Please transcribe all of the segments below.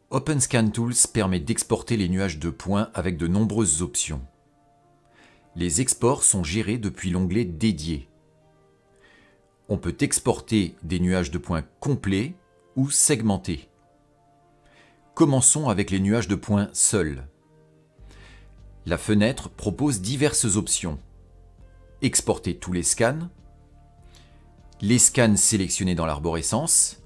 OpenScan Tools permet d'exporter les nuages de points avec de nombreuses options. Les exports sont gérés depuis l'onglet dédié. On peut exporter des nuages de points complets ou segmentés. Commençons avec les nuages de points seuls. La fenêtre propose diverses options. Exporter tous les scans sélectionnés dans l'arborescence,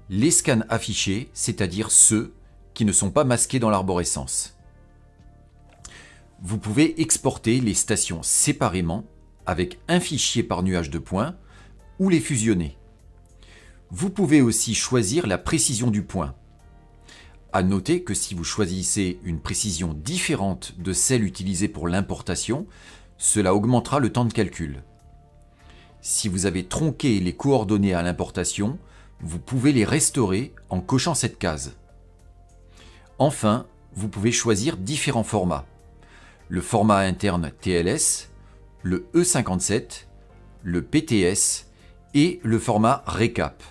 les scans affichés, c'est-à-dire ceux qui ne sont pas masqués dans l'arborescence. Vous pouvez exporter les stations séparément avec un fichier par nuage de points ou les fusionner. Vous pouvez aussi choisir la précision du point. À noter que si vous choisissez une précision différente de celle utilisée pour l'importation, cela augmentera le temps de calcul. Si vous avez tronqué les coordonnées à l'importation, vous pouvez les restaurer en cochant cette case. Enfin, vous pouvez choisir différents formats. Le format interne TLS, le E57, le PTS et le format Récap.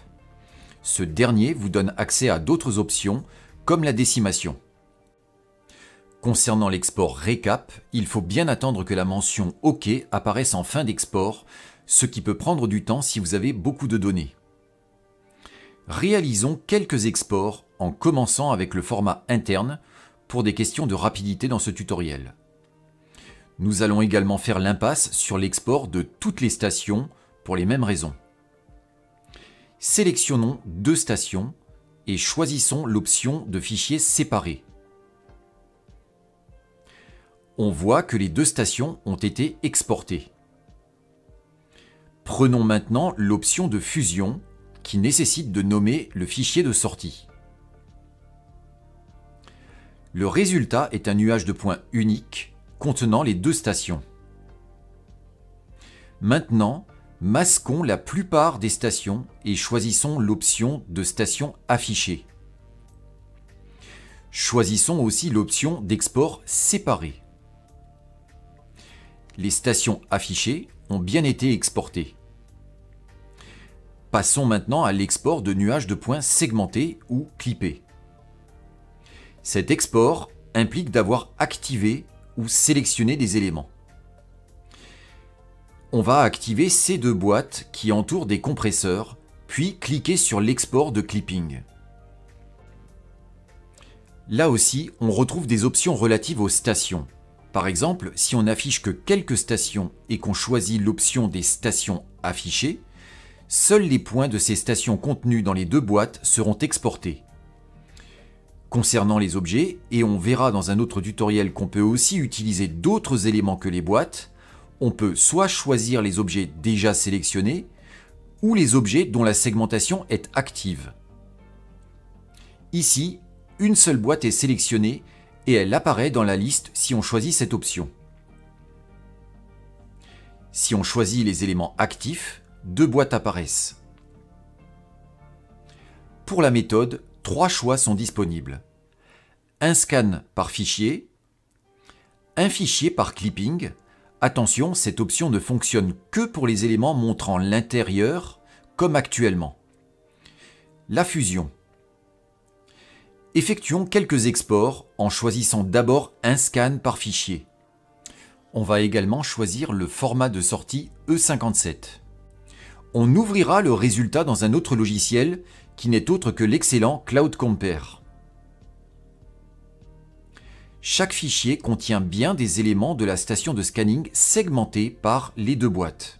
Ce dernier vous donne accès à d'autres options comme la décimation. Concernant l'export Récap, il faut bien attendre que la mention OK apparaisse en fin d'export, ce qui peut prendre du temps si vous avez beaucoup de données. Réalisons quelques exports en commençant avec le format interne pour des questions de rapidité dans ce tutoriel. Nous allons également faire l'impasse sur l'export de toutes les stations pour les mêmes raisons. Sélectionnons deux stations et choisissons l'option de fichier séparé. On voit que les deux stations ont été exportées. Prenons maintenant l'option de fusion qui nécessite de nommer le fichier de sortie. Le résultat est un nuage de points unique contenant les deux stations. Maintenant, masquons la plupart des stations et choisissons l'option de station affichée. Choisissons aussi l'option d'export séparé. Les stations affichées ont bien été exportées. Passons maintenant à l'export de nuages de points segmentés ou clippés. Cet export implique d'avoir activé ou sélectionné des éléments. On va activer ces deux boîtes qui entourent des compresseurs, puis cliquer sur l'export de clipping. Là aussi, on retrouve des options relatives aux stations. Par exemple, si on n'affiche que quelques stations et qu'on choisit l'option des stations affichées, seuls les points de ces stations contenus dans les deux boîtes seront exportés. Concernant les objets, et on verra dans un autre tutoriel qu'on peut aussi utiliser d'autres éléments que les boîtes, on peut soit choisir les objets déjà sélectionnés, ou les objets dont la segmentation est active. Ici, une seule boîte est sélectionnée et elle apparaît dans la liste si on choisit cette option. Si on choisit les éléments actifs, deux boîtes apparaissent. Pour la méthode, trois choix sont disponibles. Un scan par fichier, un fichier par clipping. Attention, cette option ne fonctionne que pour les éléments montrant l'intérieur, comme actuellement. La fusion. Effectuons quelques exports en choisissant d'abord un scan par fichier. On va également choisir le format de sortie E57. On ouvrira le résultat dans un autre logiciel qui n'est autre que l'excellent Cloud Compare. Chaque fichier contient bien des éléments de la station de scanning segmentés par les deux boîtes.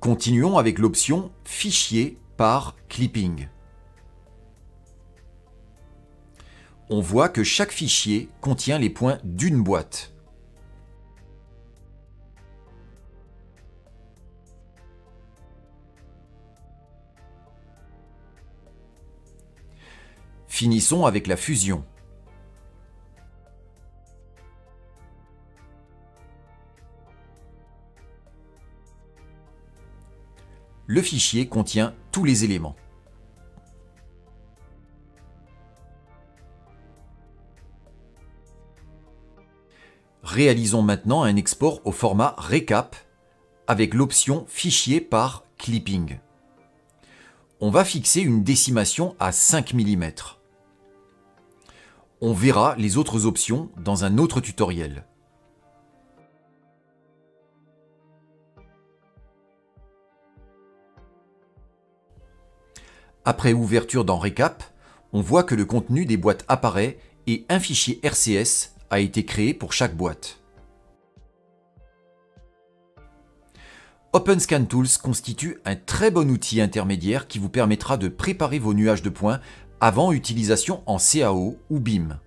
Continuons avec l'option Fichier par clipping. On voit que chaque fichier contient les points d'une boîte. Finissons avec la fusion. Le fichier contient tous les éléments. Réalisons maintenant un export au format Récap avec l'option Fichier par clipping. On va fixer une décimation à 5 mm. On verra les autres options dans un autre tutoriel. Après ouverture dans Récap, on voit que le contenu des boîtes apparaît et un fichier RCS a été créé pour chaque boîte. OpenScan Tools constitue un très bon outil intermédiaire qui vous permettra de préparer vos nuages de points avant utilisation en CAO ou BIM.